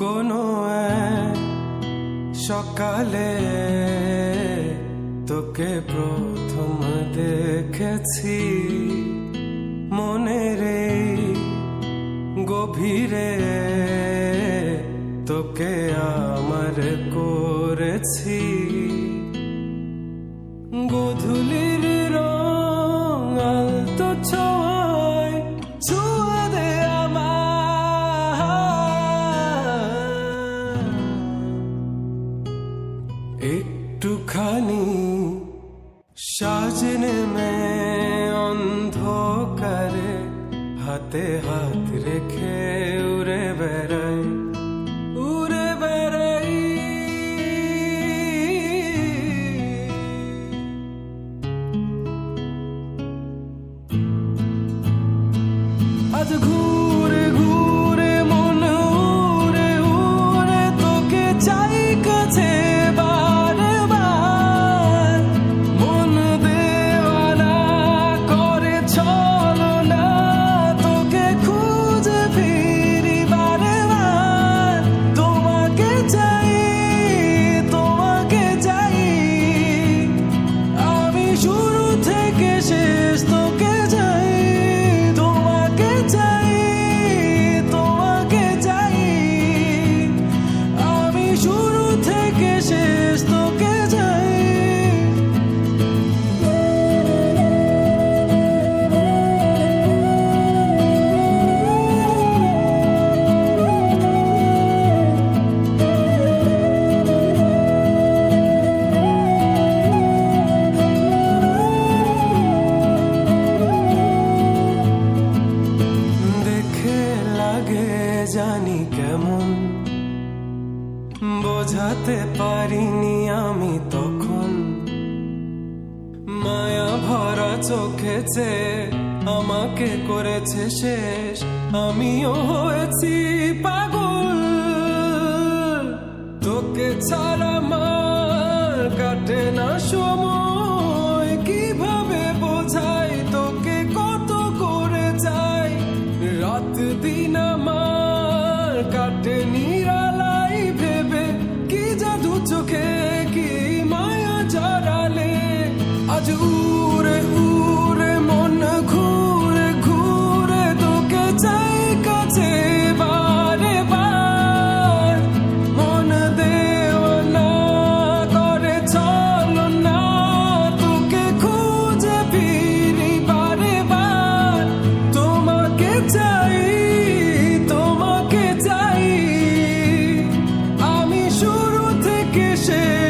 কোনো এক সকালে তোকে প্রথম দেখেছি মনের এই গভীরে, তোকে আমার করেছি গোধূলির রং আলতো ছোঁয়ায় ছুঁয়ে দে আমার একটুখানি সাজনে মে অন্ধকারে হাতে হাত রেখে উড়ে বেড়াই উড়ে বেড়াই। আজ ঘুরে ঘুরে মন উড়ে উড়ে তোকে চাই কাছে বারে বার, মন দেওয়ানা করে চলো না তোকে খুঁজে ফিরি বারে বার। তোমাকে চাই তোমাকে চাই আমি শুরু থেকে শেষ তোকে চাই। তোমাকে চাই তোমাকে চাই আমি শুরু থেকে শেষ তোকে চাই। দেখে লাগে জানি কেমন, বোঝাতে পারিনি আমি তখন। মায়া ভরা চোখে চেয়ে আমাকে করেছে শেষ, আমিও হয়েছি পাগল। তোকে ছাড়া আমার কাটে না সময়, কিভাবে বোঝাই তোকে কত করে চাই। রাত দিন আমার কাটে নিরালাই ভেবে, কি জাদু চোখে কি মায়া জড়ালে। আজ উড়ে উড়ে মন ঘুরে ঘুরে তোকে চাই কাছে বারে বার, মন দেওয়ানা করে চলো না তোকে খুঁজে ফিরি বারে বার। তোমাকে চাই তোমাকে চাই আমি শুরু থেকে শেষ